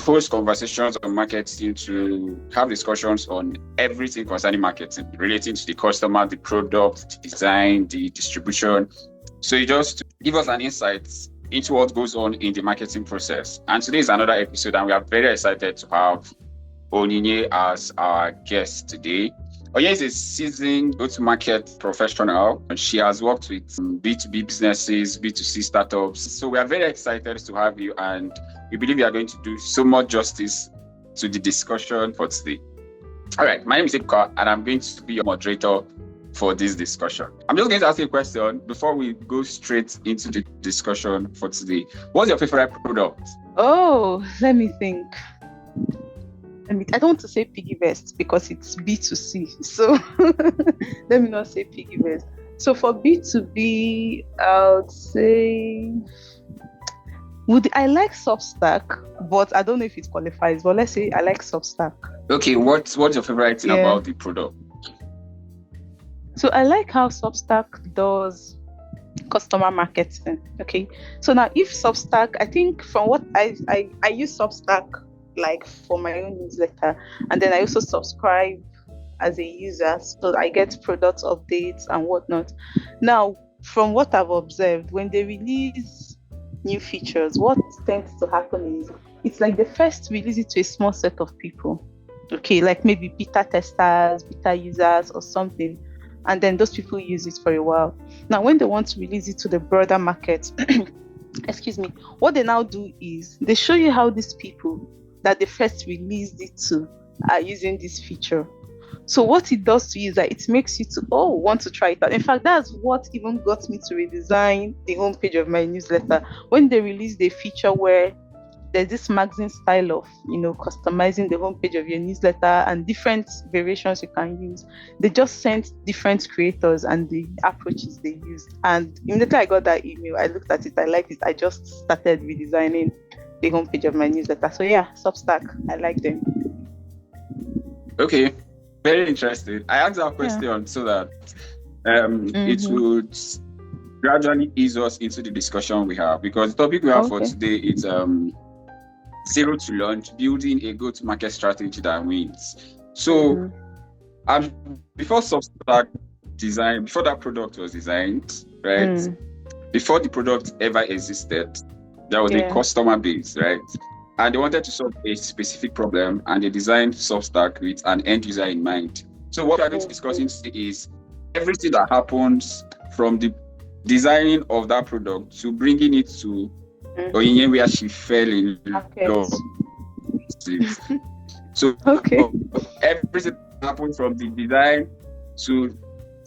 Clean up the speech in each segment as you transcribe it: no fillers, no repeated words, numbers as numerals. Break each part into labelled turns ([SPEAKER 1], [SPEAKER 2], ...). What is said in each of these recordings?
[SPEAKER 1] host Conversations on Marketing to have discussions on everything concerning marketing, relating to the customer, the product, the design, the distribution. So you just give us an insight into what goes on in the marketing process. And today is another episode, and we are very excited to have Onyinye as our guest today. Onyinye is a seasoned go-to-market professional, and she has worked with B2B businesses, B2C startups. So we are very excited to have you, and we believe you are going to do so much justice to the discussion for today. All right, my name is Ika, and I'm going to be your moderator for this discussion. I'm just going to ask you a question before we go straight into the discussion for today. What's your favorite product?
[SPEAKER 2] Oh, let me think. I don't want to say piggy vest because it's B2C. So let me not say piggy vest. So for B2B, I would say I like Substack, but I don't know if it qualifies. But let's say I like Substack.
[SPEAKER 1] Okay, what's your favorite thing about the product?
[SPEAKER 2] So I like how Substack does customer marketing. Okay. So now if Substack, I think from what I use Substack like for my own newsletter, and then I also subscribe as a user, so I get product updates and whatnot. Now, from what I've observed, when they release new features, what tends to happen is it's like they first release it to a small set of people, okay, like maybe beta testers, beta users or something, and then those people use it for a while. Now, when they want to release it to the broader market, what they now do is they show you how these people that they first released it to are using this feature. So what it does to you is that it makes you to want to try it out. In fact, that's what even got me to redesign the homepage of my newsletter. When they released a feature where there's this magazine style of, customizing the homepage of your newsletter and different variations you can use, they just sent different creators and the approaches they used. And immediately I got that email, I looked at it, I liked it, I just started redesigning the homepage of my newsletter. So yeah, Substack, I like them.
[SPEAKER 1] Okay, very interesting. I asked that question so that it would gradually ease us into the discussion we have, because the topic we have for today is zero to launch, building a go-to-market strategy that wins. So before Substack design, before that product was designed, right? Before the product ever existed, there was a customer base, right? And they wanted to solve a specific problem, and they designed Substack with an end user in mind. So what we're going to discuss today is everything that happens from the designing of that product to bringing it to Onyinye where she fell in love. So everything that happens from the design to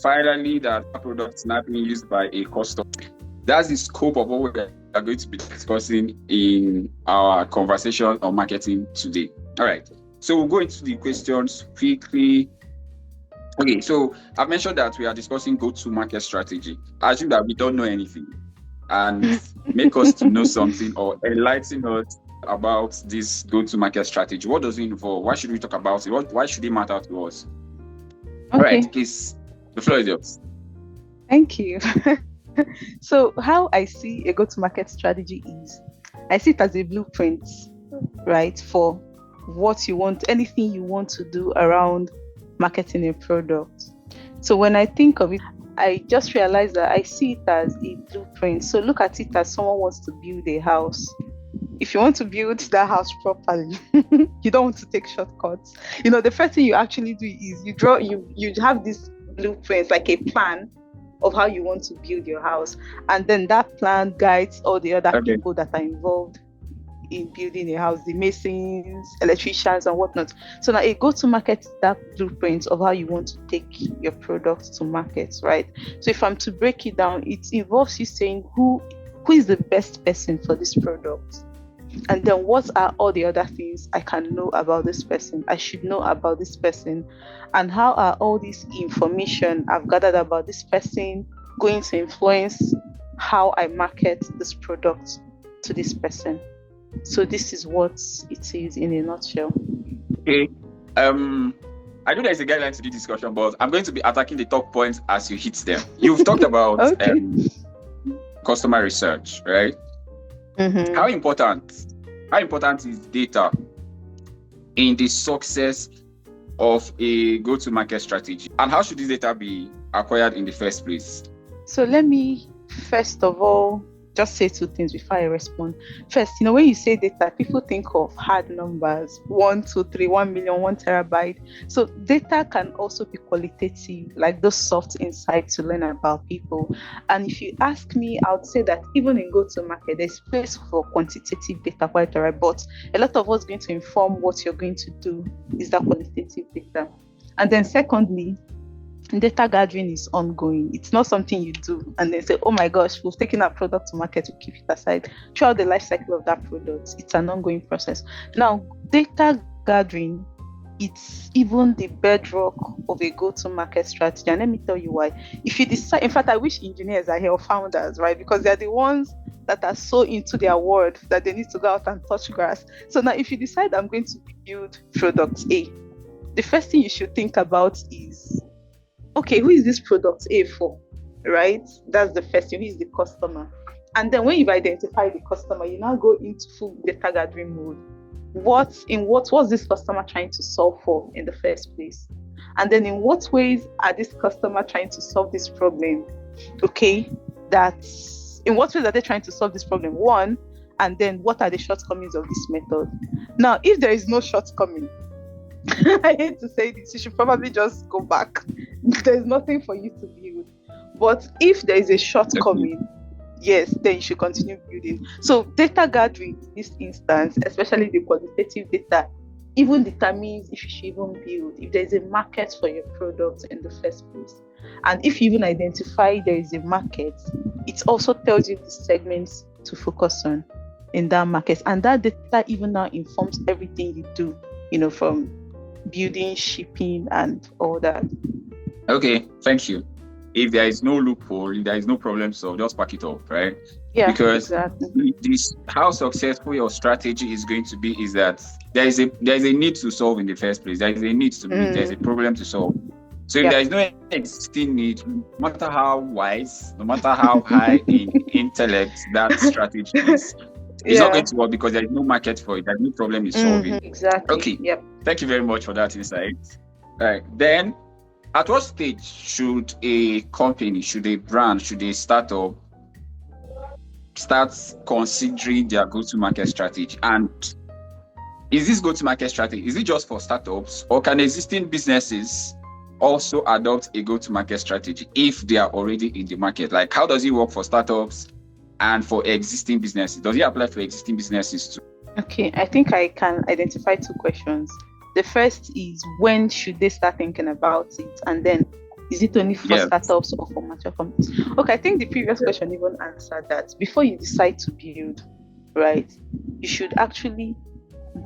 [SPEAKER 1] finally that product is not being used by a customer. That's the scope of what we are going to be discussing in our conversation on marketing today. All right. So we'll go into the questions quickly. Okay, so I've mentioned that we are discussing go-to-market strategy. I assume that we don't know anything, and make us to know something or enlighten us about this go-to-market strategy. What does it involve? Why should we talk about it? Why should it matter to us? All right, please, the floor is yours.
[SPEAKER 2] Thank you. So how I see a go-to-market strategy is, I see it as a blueprint, right, for what you want, anything you want to do around marketing a product. So when I think of it, I just realized that I see it as a blueprint. So look at it as someone wants to build a house. If you want to build that house properly, you don't want to take shortcuts. The first thing you actually do is you have this blueprint, like a plan of how you want to build your house, and then that plan guides all the other people that are involved in building a house, the masons, electricians and whatnot. So now a go-to-market is that blueprint of how you want to take your product to market, right? So if I'm to break it down, it involves you saying who is the best person for this product, and then what are all the other things I can know about this person, I should know about this person, and how are all this information I've gathered about this person going to influence how I market this product to this person. So this is what it is in a nutshell.
[SPEAKER 1] Okay. I know there's a guideline to the discussion, but I'm going to be attacking the top points as you hit them. You've talked about customer research, right? How important how important is data in the success of a go-to-market strategy? And how should this data be acquired in the first place?
[SPEAKER 2] So let me first of all just say two things before I respond. First, when you say data, people think of hard numbers, 1, 2, 3, 1 million, 1 terabyte. So data can also be qualitative, like those soft insights to learn about people. And if you ask me, I would say that even in go-to-market, there's space for quantitative data, quite all right, but a lot of what's going to inform what you're going to do is that qualitative data. And then secondly, data gathering is ongoing. It's not something you do and then say, oh my gosh, we've taken our product to market, we keep it aside. Throughout the life cycle of that product, it's an ongoing process. Now, data gathering, it's even the bedrock of a go-to-market strategy. And let me tell you why. If you decide, in fact, I wish engineers are here or founders, right? Because they're the ones that are so into their world that they need to go out and touch grass. So now if you decide I'm going to build product A, the first thing you should think about is, okay, who is this product A for, right? That's the first thing. Who is the customer? And then when you've identified the customer, you now go into full data gathering mode. What's this customer trying to solve for in the first place? And then in what ways are this customer trying to solve this problem? Okay, in what ways are they trying to solve this problem? One, and then what are the shortcomings of this method? Now, if there is no shortcoming, I hate to say this, you should probably just go back. There's nothing for you to build. But if there is a shortcoming, yes, then you should continue building. So data gathering in this instance, especially the qualitative data, even determines if you should even build, if there is a market for your product in the first place. And if you even identify there is a market, it also tells you the segments to focus on in that market. And that data even now informs everything you do, from building, shipping, and all that.
[SPEAKER 1] Okay, thank you. If there is no loophole, if there is no problem solved, just pack it up, right?
[SPEAKER 2] Yeah,
[SPEAKER 1] because
[SPEAKER 2] exactly.
[SPEAKER 1] How successful your strategy is going to be is that there is a need to solve in the first place. There is a need to meet. There is a problem to solve. So if there is no existing need, no matter how wise, no matter how high in intellect that strategy is, it's not going to work because there is no market for it. There's no problem in solving.
[SPEAKER 2] Exactly.
[SPEAKER 1] Okay.
[SPEAKER 2] Yep.
[SPEAKER 1] Thank you very much for that insight. Right. Then, at what stage should a company, should a brand, should a startup start considering their go-to-market strategy? And is this go-to-market strategy, is it just for startups, or can existing businesses also adopt a go-to-market strategy if they are already in the market? Like, how does it work for startups and for existing businesses? Does it apply for existing businesses too?
[SPEAKER 2] Okay, I think I can identify two questions. The first is, when should they start thinking about it? And then, is it only for startups or for mature companies? Okay, I think the previous question even answered that. Before you decide to build, right, you should actually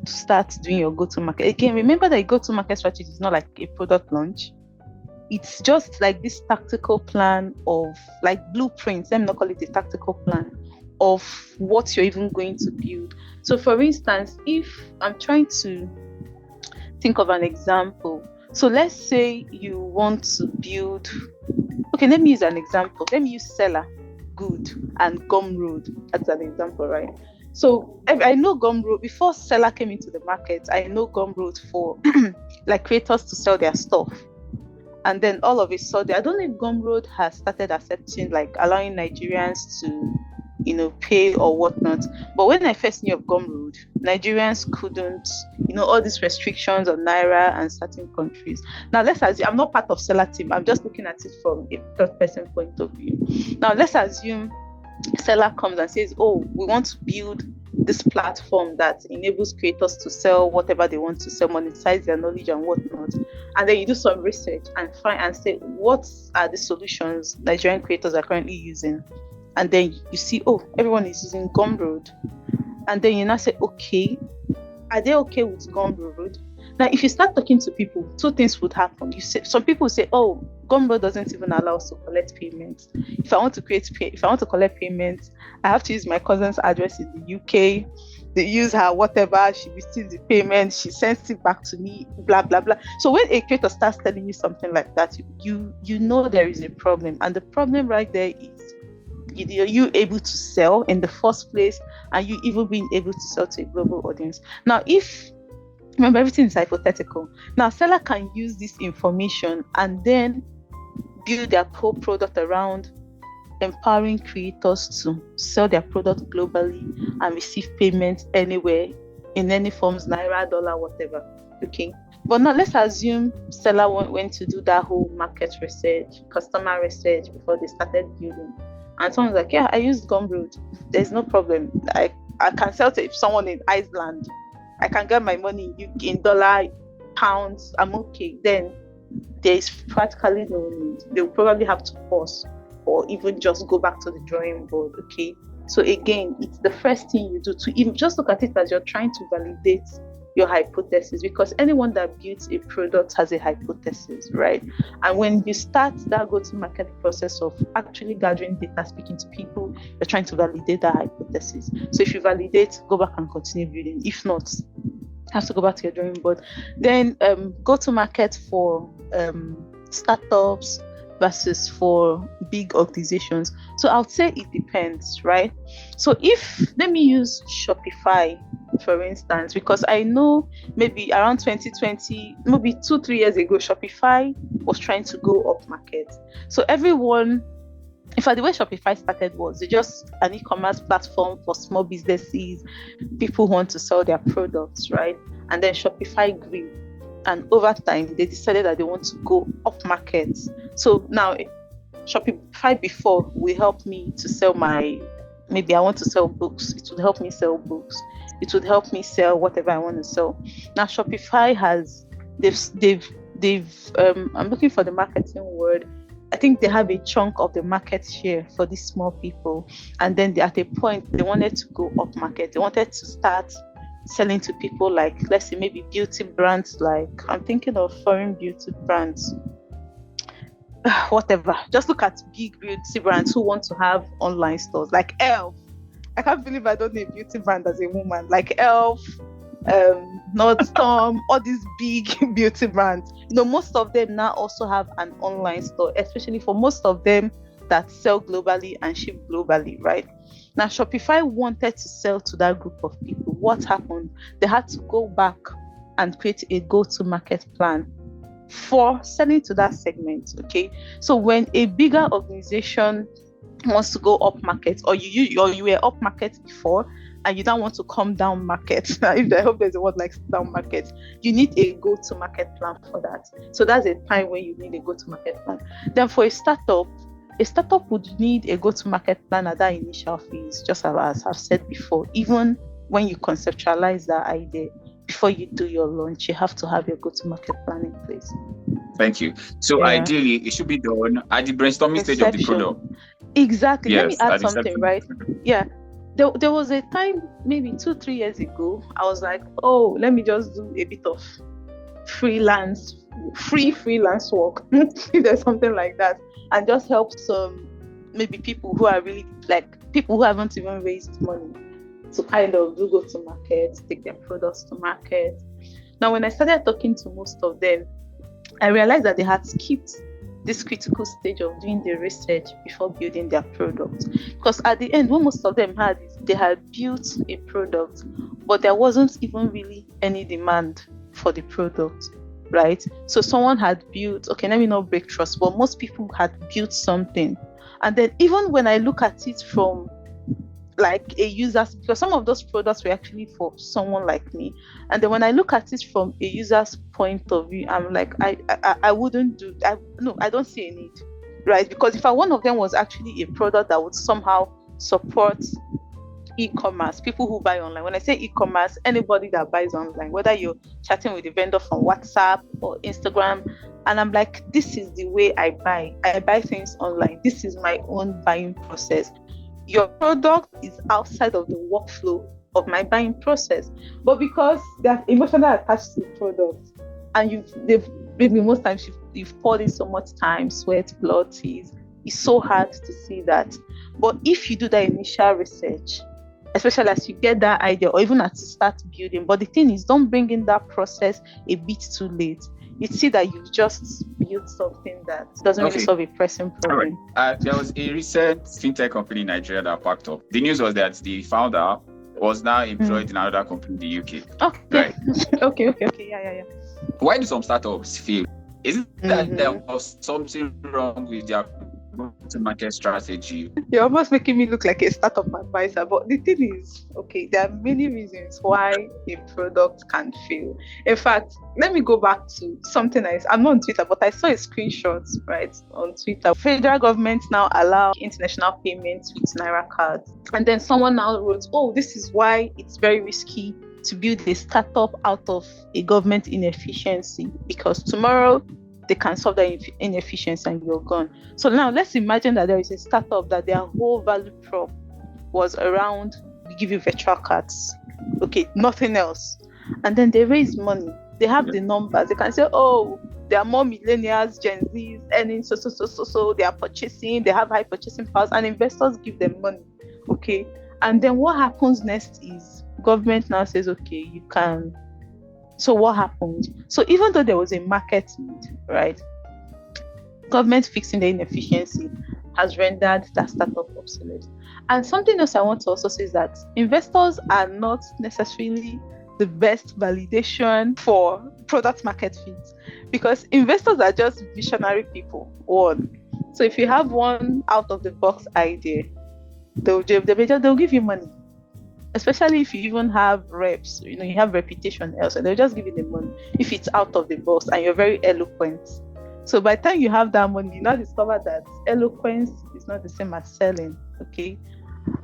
[SPEAKER 2] start doing your go-to-market. Again, remember that a go-to-market strategy is not like a product launch. It's just like this tactical plan of, like, blueprints. Let me not call it a tactical plan of what you're even going to build. So for instance, if I'm trying to think of an example, so let's say you want to build, okay, let me use an example. Let me use Seller, Good, and Gumroad as an example, right? So I know Gumroad, before Seller came into the market, I know Gumroad for like creators to sell their stuff. And then all of a sudden, I don't know if Gumroad has started accepting, like allowing Nigerians to, pay or whatnot. But when I first knew of Gumroad, Nigerians couldn't, all these restrictions on Naira and certain countries. Now let's assume, I'm not part of Seller team, I'm just looking at it from a third person point of view. Now let's assume Seller comes and says, oh, we want to build this platform that enables creators to sell whatever they want to sell, monetize their knowledge and whatnot. And then you do some research and find and say, what are the solutions Nigerian creators are currently using? And then you see, oh, everyone is using Gumroad. And then you now say, okay, are they okay with Gumroad? Now, if you start talking to people, two things would happen. Some people say, oh, Gumroad doesn't even allow us to collect payments. If I want to collect payments, I have to use my cousin's address in the UK. They use her whatever, she receives the payment, she sends it back to me, blah, blah, blah. So when a creator starts telling you something like that, you know there is a problem. And the problem right there is, are you able to sell in the first place? and you even being able to sell to a global audience. Now, remember, everything is hypothetical. Now, seller can use this information and then build their whole product around empowering creators to sell their product globally and receive payments anywhere, in any forms, naira, dollar, whatever. Okay. But now let's assume seller went to do that whole market research, customer research before they started building. And someone's like, yeah, I used Gumroad. There's no problem. I can sell to someone in Iceland. I can get my money in dollar, pounds. I'm okay. Then there's practically no need. They'll probably have to pause or even just go back to the drawing board. Okay. So again, it's the first thing you do to even just look at it as you're trying to validate your hypothesis, because anyone that builds a product has a hypothesis, right? And when you start that go-to-market process of actually gathering data, speaking to people, you're trying to validate that hypothesis. So if you validate, go back and continue building. If not, have to go back to your drawing board. Then go-to-market for startups versus for big organizations. So I would say it depends, right? So let me use Shopify, for instance, because I know maybe around 2020, maybe 2-3 years ago, Shopify was trying to go up market. So everyone, in fact, the way Shopify started was just an e-commerce platform for small businesses, people who want to sell their products, right? And then Shopify grew. And over time, they decided that they want to go up market. So now, Shopify before will help me to sell maybe I want to sell books. It would help me sell books. It would help me sell whatever I want to sell. Now, Shopify I'm looking for the marketing word. I think they have a chunk of the market share for these small people. And then at a point, they wanted to go up market. They wanted to start selling to people like, let's say, maybe beauty brands, like I'm thinking of foreign beauty brands, whatever. Just look at big beauty brands who want to have online stores, like Elf. I can't believe I don't know a beauty brand as a woman, like Elf, Nordstrom, all these big beauty brands. Most of them now also have an online store, especially for most of them that sell globally and ship globally, right? Now, Shopify wanted to sell to that group of people. What happened? They had to go back and create a go-to-market plan for selling to that segment, okay? So when a bigger organization wants to go up market, or you were up market before, and you don't want to come down market, if I hope there's a word like down market, you need a go-to-market plan for that. So that's a time when you need a go-to-market plan. Then for a startup would need a go-to-market plan at that initial phase, just as I've said before. Even when you conceptualize that idea, before you do your launch, you have to have your go-to-market plan in place.
[SPEAKER 1] Thank you. So ideally, it should be done at the brainstorming stage of the product.
[SPEAKER 2] Exactly. Yes, let me add something, right? Yeah. There was a time, maybe 2-3 years ago, I was like, oh, let me just do a bit of free freelance work, if there's something like that, and just help some maybe people who are really people who haven't even raised money to kind of do go to market, take their products to market. Now, when I started talking to most of them, I realized that they had skipped this critical stage of doing the research before building their product. Because at the end, what most of them had is they had built a product, but there wasn't even really any demand for the product, right? So someone had built, okay, let me not break trust, but most people had built something. And then even when I look at it from like a user's, because some of those products were actually for someone like me, and then when I look at it from a user's point of view, I'm like, I wouldn't do that. No, I don't see a need, right? Because if one of them was actually a product that would somehow support e-commerce, people who buy online. When I say e-commerce, anybody that buys online, whether you're chatting with a vendor from WhatsApp or Instagram, and I'm like, this is the way I buy things online. This is my own buying process. Your product is outside of the workflow of my buying process, but because they're emotionally attached to the product, and maybe most times you've poured in so much time, sweat, blood, tears, it's so hard to see that. But if you do that initial research, especially as you get that idea, or even as you start building, but the thing is, don't bring in that process a bit too late. You see that you've just built something that doesn't really solve a pressing problem.
[SPEAKER 1] There was a recent fintech company in Nigeria that packed up. The news was that the founder was now employed in another company in the UK.
[SPEAKER 2] Okay.
[SPEAKER 1] Right.
[SPEAKER 2] Okay. Yeah.
[SPEAKER 1] Why do some startups fail? Is it that there was something wrong with their market strategy?
[SPEAKER 2] You're almost making me look like a startup advisor, but the thing is, okay, there are many reasons why a product can fail. In fact, let me go back to something else. I'm not on Twitter, but I saw a screenshot, right, on Twitter. Federal government now allow international payments with Naira cards. And then someone now wrote, oh, this is why it's very risky to build a startup out of a government inefficiency, because tomorrow they can solve that inefficiency and you're gone. So now let's imagine that there is a startup that their whole value prop was around, we give you virtual cards, okay, nothing else. And then they raise money. They have the numbers. They can say, oh, there are more millennials, Gen Zs, earning so. They are purchasing. They have high purchasing powers, and investors give them money, okay. And then what happens next is government now says, okay, you can. So what happened? So even though there was a market need, right, government fixing the inefficiency has rendered that startup obsolete. And something else I want to also say is that investors are not necessarily the best validation for product market fit, because investors are just visionary people. One. So if you have one out of the box idea, they'll give you money. Especially if you even have reps, you have reputation elsewhere, they'll just give you the money if it's out of the box and you're very eloquent. So by the time you have that money, you now discover that eloquence is not the same as selling, okay?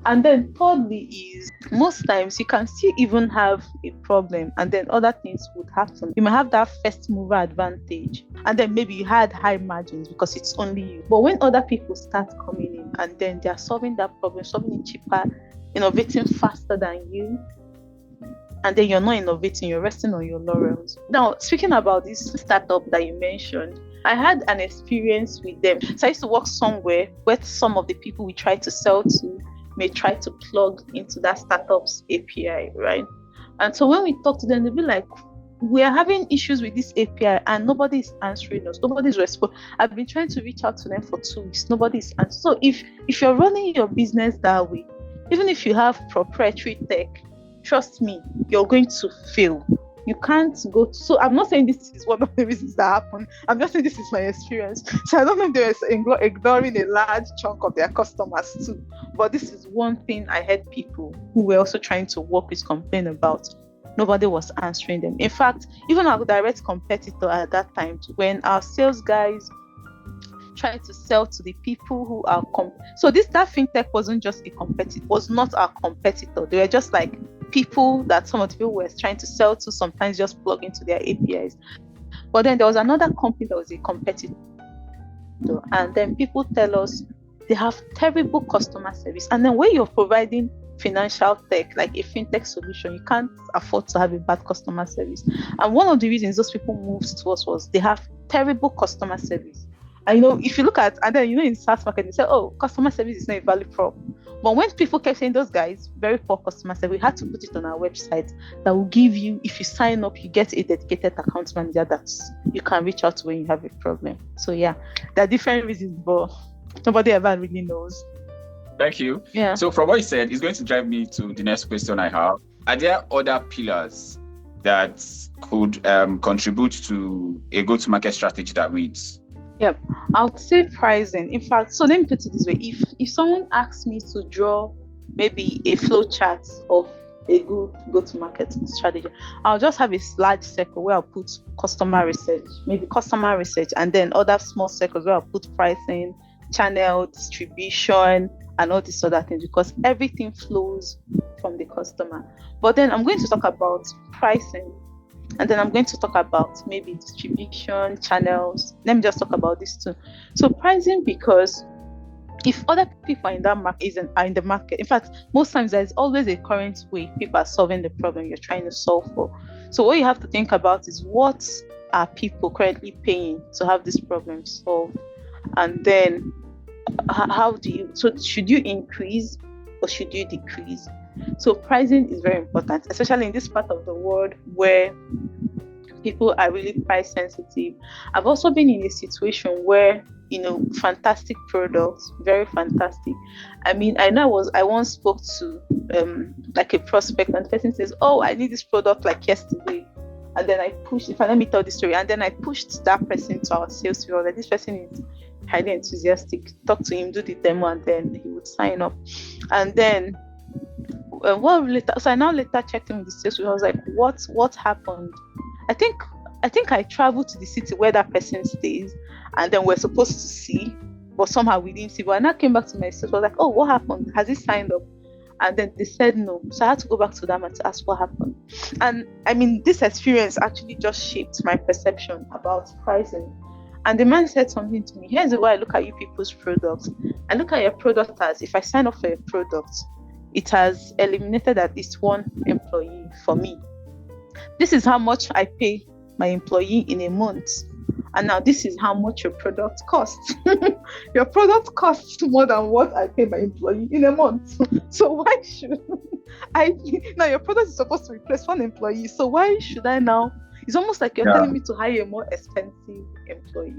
[SPEAKER 2] And then thirdly is, most times you can still even have a problem and then other things would happen. You might have that first mover advantage and then maybe you had high margins because it's only you. But when other people start coming in and then they're solving that problem, solving it cheaper, innovating faster than you, and then you're not innovating, you're resting on your laurels. Now, speaking about this startup that you mentioned, I had an experience with them. So I used to work somewhere where some of the people we try to sell to may try to plug into that startup's API, right? And so when we talk to them, they'll be like, we're having issues with this API and nobody's answering us, nobody's responding. I've been trying to reach out to them for 2 weeks, nobody's answering. So if you're running your business that way, even if you have proprietary tech, trust me, you're going to fail. You can't go. So I'm not saying this is one of the reasons that happen. I'm just saying this is my experience. So I don't know if they're ignoring a large chunk of their customers too. But this is one thing I heard people who were also trying to work with complain about. Nobody was answering them. In fact, even our direct competitor at that time, when our sales guys trying to sell to the people who are so that fintech wasn't just a competitor, was not our competitor. They were just like people that some of the people were trying to sell to, sometimes just plug into their APIs. But then there was another company that was a competitor, and then people tell us they have terrible customer service. And then when you're providing financial tech, like a fintech solution, you can't afford to have a bad customer service. And one of the reasons those people moved to us was they have terrible customer service. And if you look at, and then in SaaS market, they say, oh, customer service is not a value prop. But when people kept saying those guys, very poor customer service, we had to put it on our website that will give you, if you sign up, you get a dedicated account manager that you can reach out to when you have a problem. So yeah, there are different reasons, but nobody ever really knows.
[SPEAKER 1] Thank you.
[SPEAKER 2] Yeah.
[SPEAKER 1] So from what you said, it's going to drive me to the next question I have. Are there other pillars that could contribute to a go-to-market strategy that wins?
[SPEAKER 2] Yep, I would say pricing. In fact, so let me put it this way: if someone asks me to draw maybe a flow chart of a good go-to-market strategy, I'll just have a large circle where I'll put customer research, and then other small circles where I'll put pricing, channel, distribution, and all these other things, because everything flows from the customer. But then I'm going to talk about pricing. And then I'm going to talk about maybe distribution, channels. Let me just talk about this too. So pricing, because if other people are in the market, in fact, most times there's always a current way people are solving the problem you're trying to solve for. So what you have to think about is, what are people currently paying to have this problem solved? And then should you increase or should you decrease? So pricing is very important, especially in this part of the world where people are really price sensitive. I've also been in a situation where, fantastic products, very fantastic. I mean, I once spoke to like a prospect, and the person says, "Oh, I need this product like yesterday," and then I push. If I let me tell the story, and then I pushed that person to our sales people. Like, this person is highly enthusiastic. Talk to him, do the demo, and then he would sign up. And then, so I now later checked in with the sales people. I was like, "What happened?" I think I traveled to the city where that person stays, and then we're supposed to see, but somehow we didn't see. But I now came back to my sales. I was like, "Oh, what happened? Has he signed up?" And then they said no. So I had to go back to them and to ask what happened. And I mean, this experience actually just shaped my perception about pricing. And the man said something to me. Here's the way I look at you people's products. I look at your product as, if I sign up for your product, it has eliminated at least one employee for me. This is how much I pay my employee in a month. And now this is how much your product costs. Your product costs more than what I pay my employee in a month. So why should now your product is supposed to replace one employee. So why should I now? It's almost like you're telling me to hire a more expensive employee.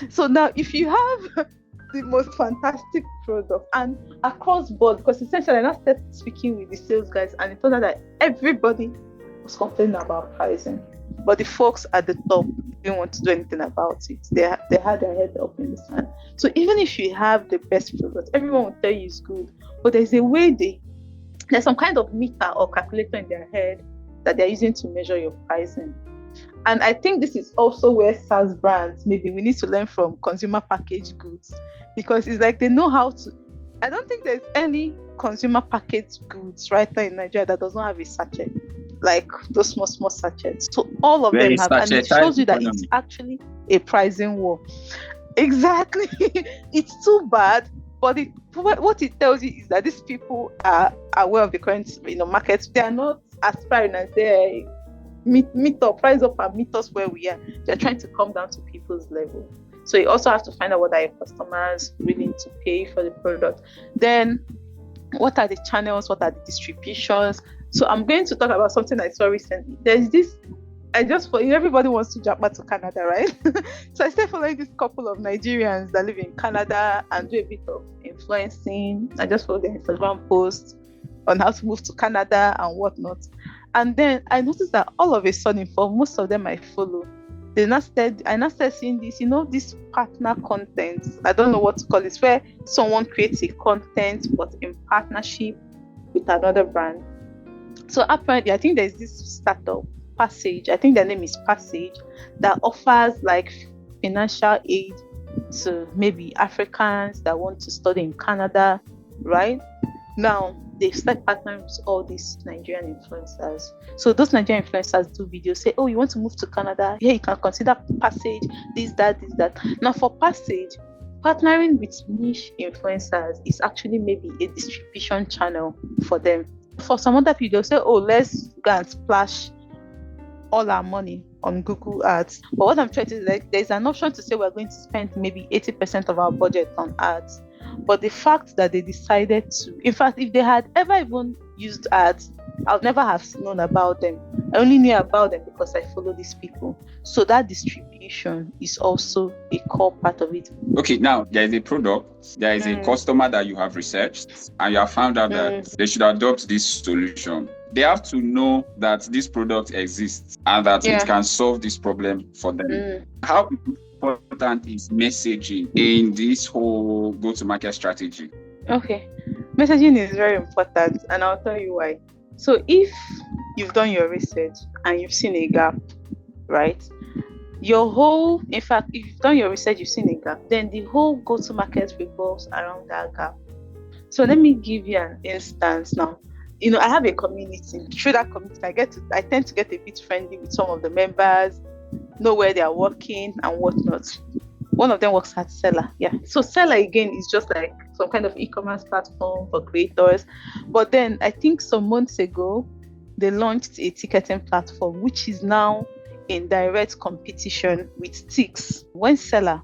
[SPEAKER 2] So now if you have the most fantastic product and across board, because essentially I now started speaking with the sales guys, and it turned out that everybody was complaining about pricing. But the folks at the top didn't want to do anything about it. They had their head up in the sand. So even if you have the best product, everyone will tell you it's good. But there's a way there's some kind of meter or calculator in their head that they're using to measure your pricing. And I think this is also where SaaS brands, maybe we need to learn from consumer packaged goods, because it's like they know how to. I don't think there's any consumer packaged goods right now in Nigeria that does not have a sachet, like those small sachets. So all of them have, and it shows you that it's actually a pricing war. Exactly. It's too bad, but what it tells you is that these people are aware of the current market. They are not aspiring as they meet up, price up and meet us where we are. They're trying to come down to people's level. So you also have to find out what are your customers willing to pay for the product. Then what are the channels? What are the distributions? So I'm going to talk about something I saw recently. There's this, everybody wants to jump back to Canada, right? So I started following this couple of Nigerians that live in Canada and do a bit of influencing. I just followed their Instagram posts on how to move to Canada and whatnot. And then I noticed that all of a sudden, for most of them I follow, I now started seeing this, this partner content. I don't know what to call it, where someone creates a content but in partnership with another brand. So apparently, I think there's this startup, Passage. I think their name is Passage, that offers like financial aid to maybe Africans that want to study in Canada, right? Now, they start partnering with all these Nigerian influencers. So those Nigerian influencers do videos, say, "Oh, you want to move to Canada? Yeah, you can consider Passage, this, that. Now, for Passage, partnering with niche influencers is actually maybe a distribution channel for them. For some other people, they'll say, "Oh, let's go and splash all our money on Google Ads." But what I'm trying to say, there's an option to say we're going to spend maybe 80% of our budget on ads. But the fact that they decided to, in fact, if they had ever even used ads, I would never have known about them. I only knew about them because I follow these people. So that distribution is also a core part of it.
[SPEAKER 1] Okay, now there is a product, there is a customer that you have researched, and you have found out that they should adopt this solution. They have to know that this product exists and that it can solve this problem for them. How important is messaging in this whole go-to-market strategy? Okay,
[SPEAKER 2] messaging is very important, and I'll tell you why. So if you've done your research and you've seen a gap, right? In fact, if you've done your research, you've seen a gap, then the whole go-to-market revolves around that gap. So let me give you an instance now. I have a community. Through that community, I tend to get a bit friendly with some of the members, know where they are working and whatnot. One of them works at Seller. Yeah. So Seller again is just like some kind of e-commerce platform for creators. But then I think some months ago, they launched a ticketing platform, which is now in direct competition with Tix. When Seller,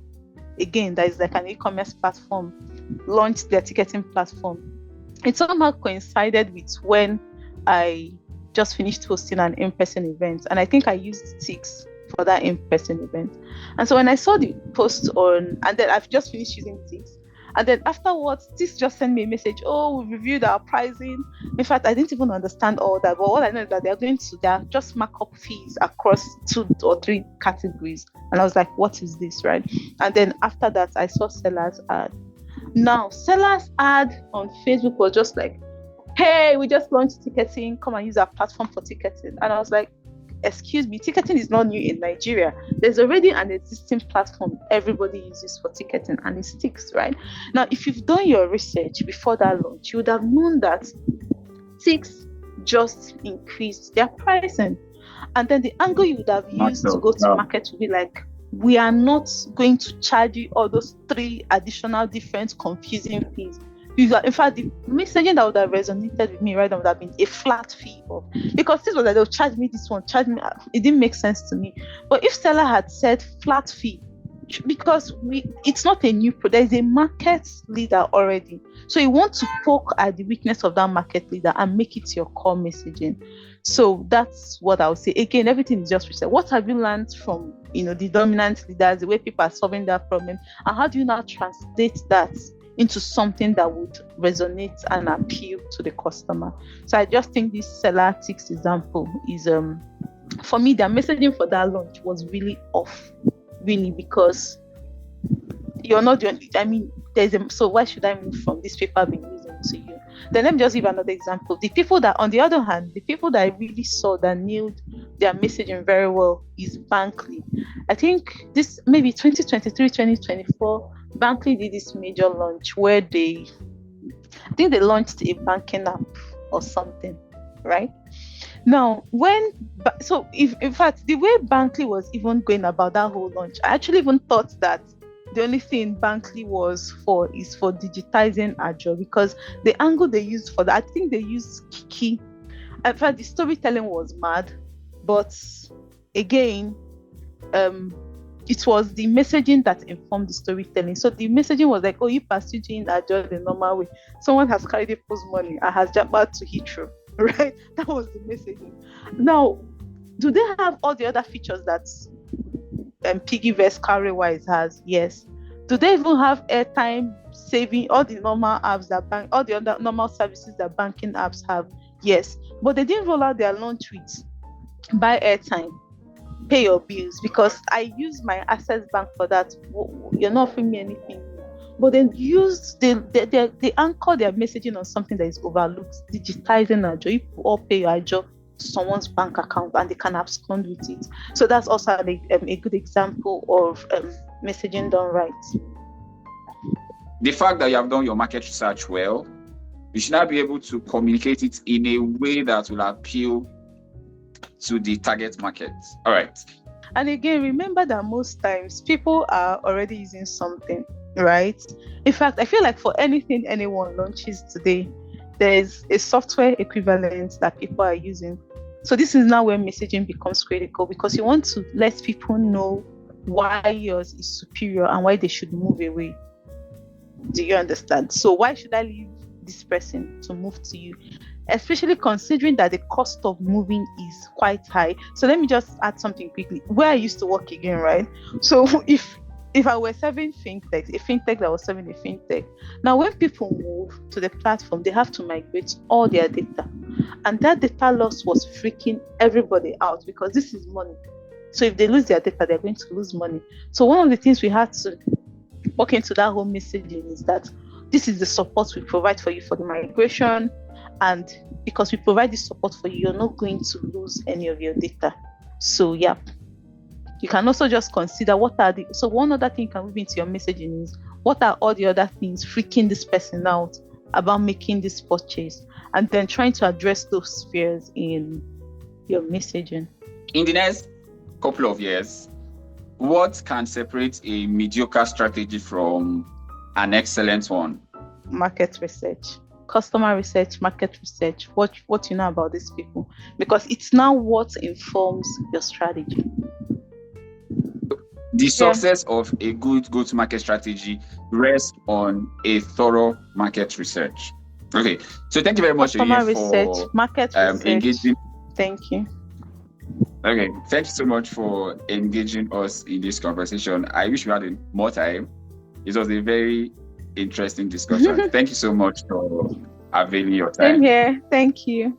[SPEAKER 2] again, that is like an e-commerce platform, launched their ticketing platform, it somehow coincided with when I just finished hosting an in-person event. And I think I used Tix for that in-person event. And so when I saw the post and then I've just finished using Tix, And then afterwards, this just sent me a message, oh, we reviewed our pricing. In fact, I didn't even understand all that, but all I know is that they're just markup fees across 2 or 3 categories. And I was like, what is this, right? And then after that, I saw sellers ad. Now, sellers ad on Facebook was just like, hey, we just launched ticketing, come and use our platform for ticketing. And I was like, excuse me, ticketing is not new in Nigeria. There's already an existing platform everybody uses for ticketing and it sticks, right? Now, if you've done your research before that launch, you would have known that Tix just increased their pricing. And then the angle you would have used to go to market would be like, we are not going to charge you all those 3 additional different confusing fees. In fact, the messaging that would have resonated with me right now would have been a flat fee because this was like, they'll charge me this one, charge me. It didn't make sense to me. But if seller had said flat fee, because it's not a new product, there's a market leader already. So you want to poke at the weakness of that market leader and make it your core messaging. So that's what I would say. Again, everything is just research. What have you learned from the dominant leaders, the way people are solving that problem, and how do you now translate that into something that would resonate and appeal to the customer? So I just think this seller Tix example is for me, their messaging for that launch was really off, really, because you're not doing, so why should I move from this people I've been using to you? Then let me just give another example. The people that, on the other hand, the people that I really saw that nailed their messaging very well is Bankly. I think this maybe 2023, 2024, Bankly did this major launch where I think they launched a banking app or something, right? Now, in fact, the way Bankly was even going about that whole launch, I actually even thought that the only thing Bankly was for is for digitizing our job, because the angle they used for that, I think they used Kiki. In fact, the storytelling was mad, but again, it was the messaging that informed the storytelling. So the messaging was like, oh, you pursued in our job the normal way. Someone has carried the post money and has jumped out to Heathrow, right? That was the messaging. Now, do they have all the other features that Piggyverse CarryWise has? Yes. Do they even have airtime saving, all the normal apps all the other normal services that banking apps have? Yes. But they didn't roll out their launch with buy airtime, pay your bills, because I use my Access Bank for that. You're not offering me anything. But they anchor their messaging on something that is overlooked, digitizing our job. You all pay your job to someone's bank account and they can abscond with it. So that's also a good example of messaging done right.
[SPEAKER 1] The fact that you have done your market research well, you should now be able to communicate it in a way that will appeal to the target market. All right.
[SPEAKER 2] And again, remember that most times people are already using something, right? In fact, I feel like for anything anyone launches today, there's a software equivalent that people are using. So this is now where messaging becomes critical, because you want to let people know why yours is superior and why they should move away. Do you understand? So why should I leave this person to move to you? Especially considering that the cost of moving is quite high. So let me just add something quickly. Where I used to work again, right? So if I were serving fintech, a fintech that was serving a fintech, now when people move to the platform, they have to migrate all their data. And that data loss was freaking everybody out, because this is money. So if they lose their data, they're going to lose money. So one of the things we had to work into that whole messaging is that this is the support we provide for you for the migration. And because we provide this support for you, you're not going to lose any of your data. So yeah, you can also just consider so one other thing you can move into your messaging is, what are all the other things freaking this person out about making this purchase, and then trying to address those fears in your messaging.
[SPEAKER 1] In the next couple of years, what can separate a mediocre strategy from an excellent one?
[SPEAKER 2] Market research, customer research, market research, what you know about these people, because it's now what informs your strategy.
[SPEAKER 1] The success of a good go-to-market strategy rests on a thorough market research. Okay, so thank you very much
[SPEAKER 2] Customer
[SPEAKER 1] again
[SPEAKER 2] research,
[SPEAKER 1] for
[SPEAKER 2] market research.
[SPEAKER 1] engaging.
[SPEAKER 2] Thank you.
[SPEAKER 1] Okay, thank you so much for engaging us in this conversation. I wish we had more time. It was a very interesting discussion. Thank you so much for having your time.
[SPEAKER 2] Same here. Thank you.